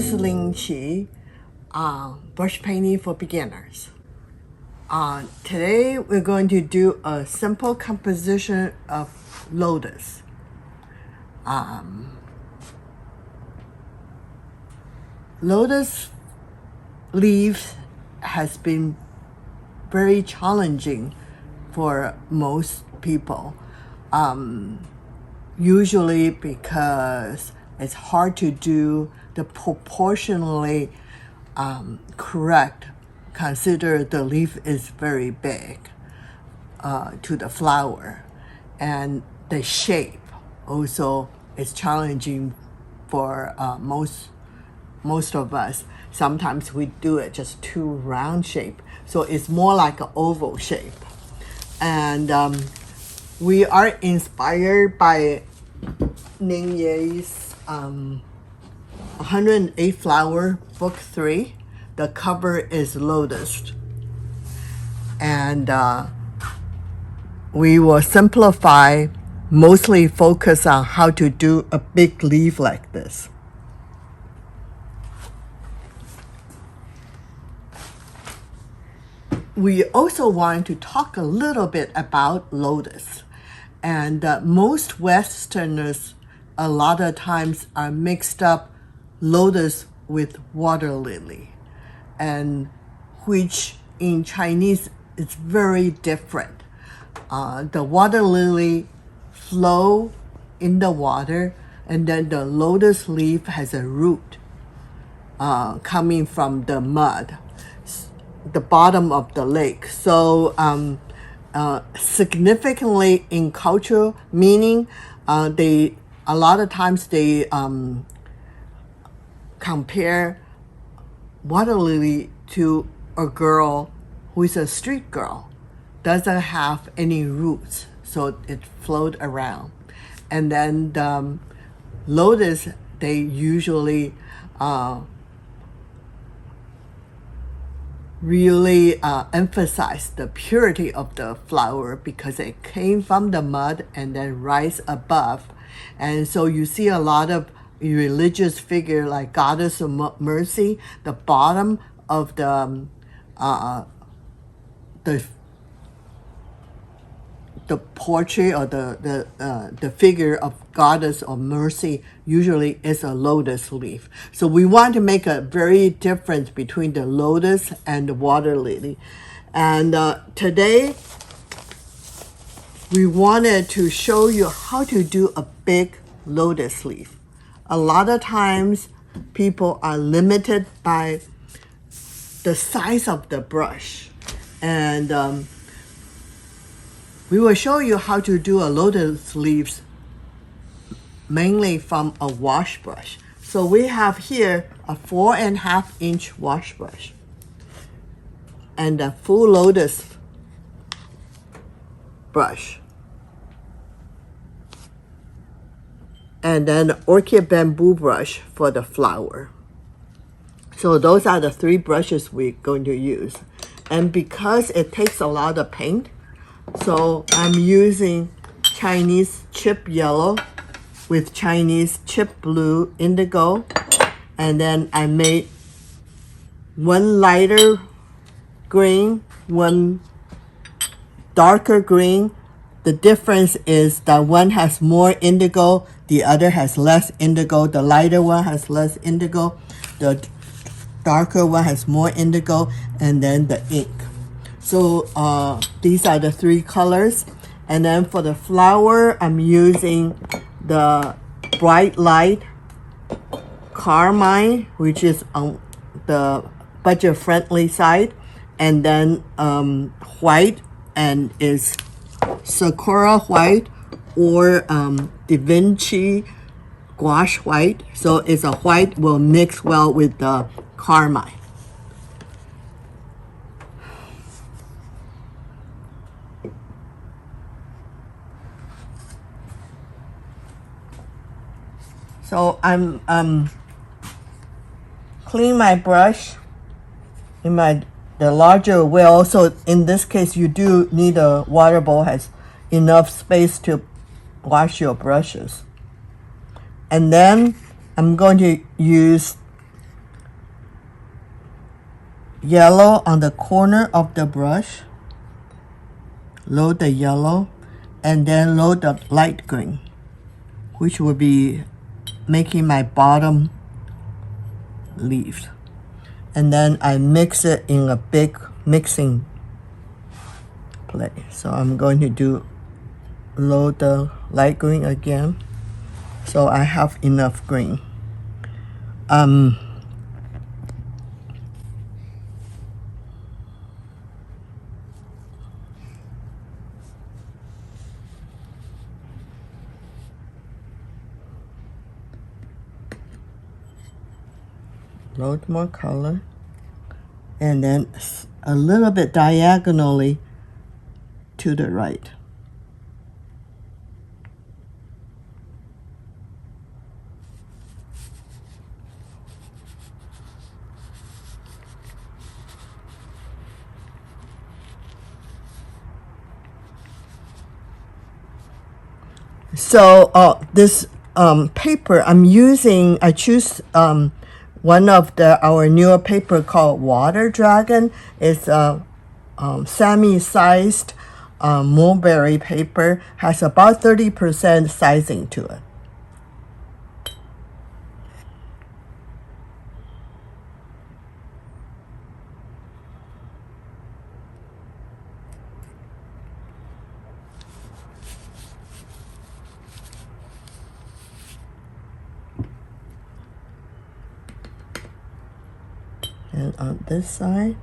is Ling Chi, brush painting for beginners. Today we're going to do a simple composition of Lotus. Lotus leaves has been very challenging for most people, usually because it's hard to do the proportionally correct. Consider the leaf is very big to the flower, and the shape also is challenging for most of us. Sometimes we do it just too round shape, so it's more like an oval shape. And we are inspired by Ning's 108 Flower Book 3. The cover is Lotus. And we will simplify, mostly focus on how to do a big leaf like this. We also want to talk a little bit about Lotus. And most Westerners a lot of times are mixed up Lotus with water lily, and which in Chinese is very different. The water lily flow in the water, and then the lotus leaf has a root coming from the mud, the bottom of the lake. So significantly in cultural meaning, a lot of times they compare water lily to a girl who is a street girl, doesn't have any roots, so it float around. And then the lotus, they usually really emphasize the purity of the flower because it came from the mud and then rise above. And so you see a lot of religious figure like Goddess of Mercy, the bottom of the portrait or the figure of Goddess of Mercy usually is a lotus leaf. So we want to make a very difference between the lotus and the water lily. And today we wanted to show you how to do a big lotus leaf. A lot of times people are limited by the size of the brush, and we will show you how to do a lotus leaves mainly from a wash brush. So we have here a 4.5 inch wash brush and a full lotus brush, and then orchid bamboo brush for the flower. So those are the three brushes we're going to use. And because it takes a lot of paint, so I'm using Chinese chip yellow with Chinese chip blue indigo. And then I made one lighter green, one darker green. The difference is that one has more indigo, the other has less indigo. The lighter one has less indigo, the darker one has more indigo, and then the ink. So these are the three colors. And then for the flower, I'm using the bright light Carmine, which is on the budget friendly side, and then white, and is Sakura White or Da Vinci gouache white. So it's a white will mix well with the Carmine. So I'm clean my brush in the larger wheel. So in this case, you do need a water bowl has enough space to wash your brushes. And then I'm going to use yellow on the corner of the brush, load the yellow, and then load the light green, which will be making my bottom leaves. And then I mix it in a big mixing plate. So I'm going to load the light green again, so I have enough green. Load more color, and then a little bit diagonally to the right. So this paper I'm using, I choose one of our newer paper called Water Dragon. It's a semi-sized mulberry paper, has about 30% sizing to it. And on this side,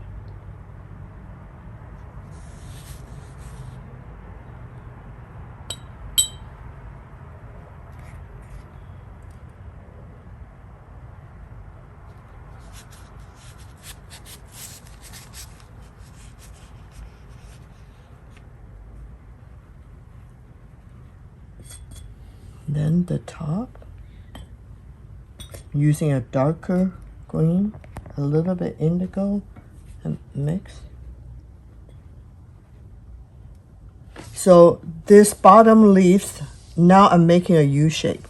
then the top, using a darker green, a little bit indigo, and mix. So this bottom leaves, now I'm making a U shape.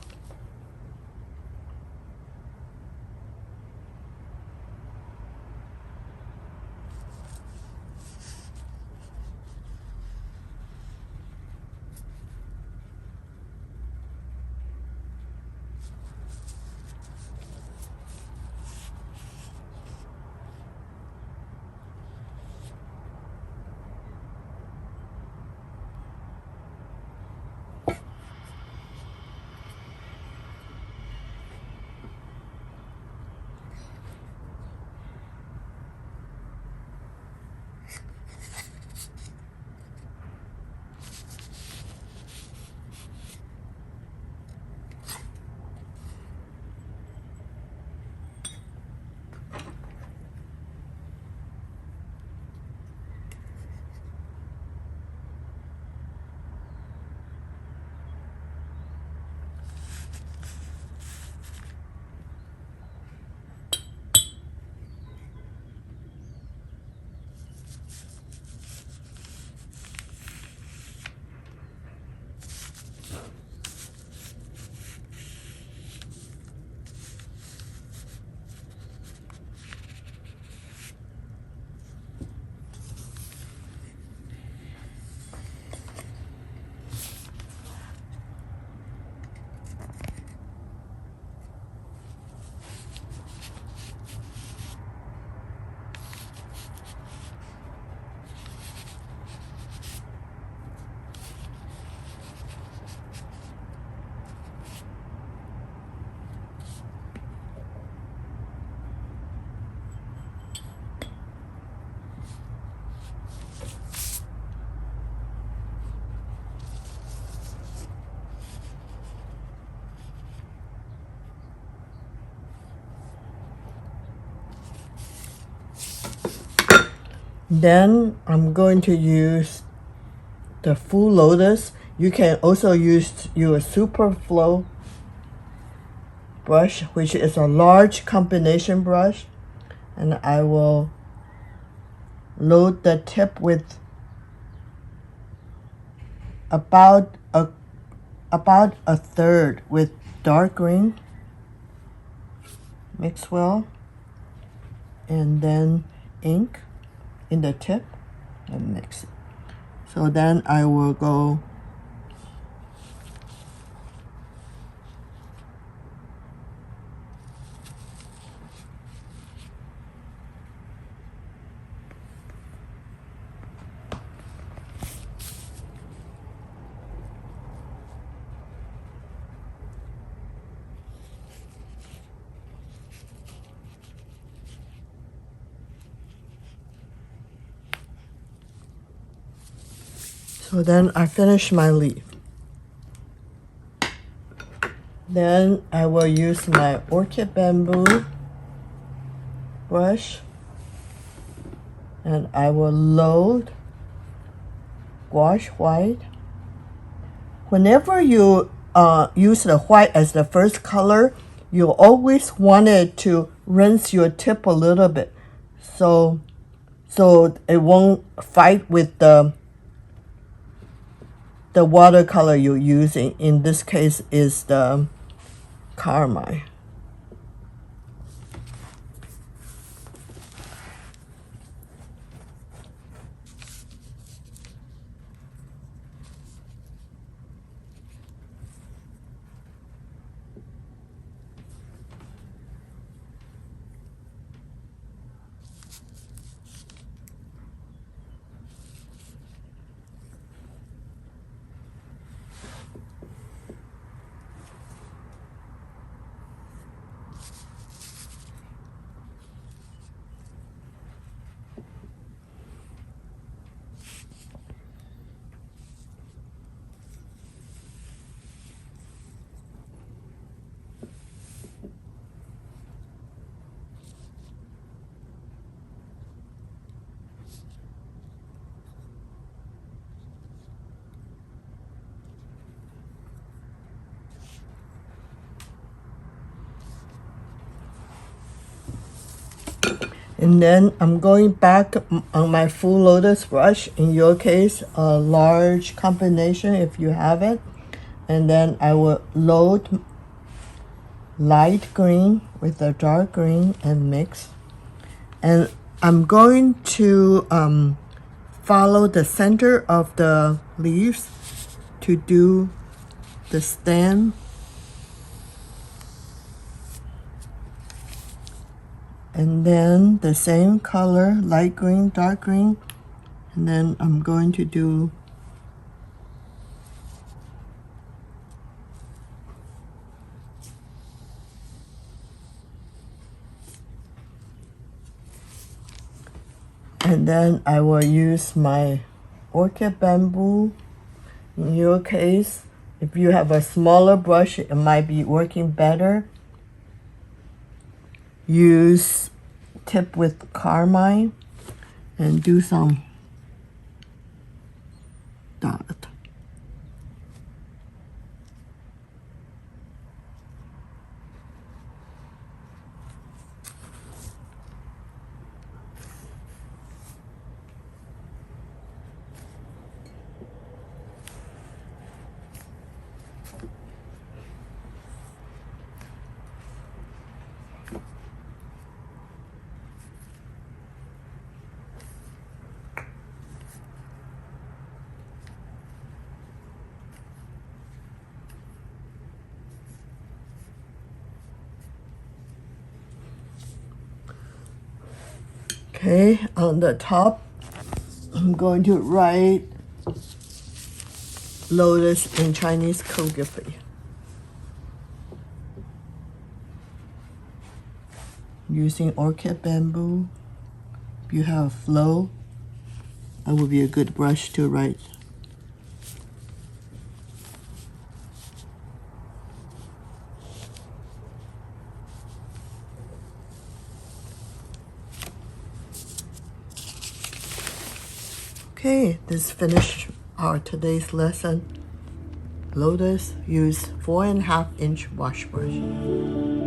Then I'm going to use the full Lotus. You can also use your Super Flow brush, which is a large combination brush, and I will load the tip with about a third with dark green. Mix well, and then ink in the tip and mix it. So then I will go so then I finish my leaf. Then I will use my Orchid bamboo brush and I will load gouache white. Whenever you use the white as the first color, you always want it to rinse your tip a little bit so it won't fight with the watercolor you're using. In this case is the Carmine. And then I'm going back on my full Lotus brush, in your case, a large combination if you have it. And then I will load light green with a dark green and mix. And I'm going to follow the center of the leaves to do the stem. And then the same color, light green, dark green. And then I'm going to do and then I will use my Orchid bamboo. In your case, if you have a smaller brush, it might be working better. Use tip with Carmine and do some dot. Okay, on the top, I'm going to write Lotus in Chinese calligraphy. Using Orchid bamboo. If you have flow, that would be a good brush to write. Okay, this finished our today's lesson. Lotus, use 4.5-inch wash brush.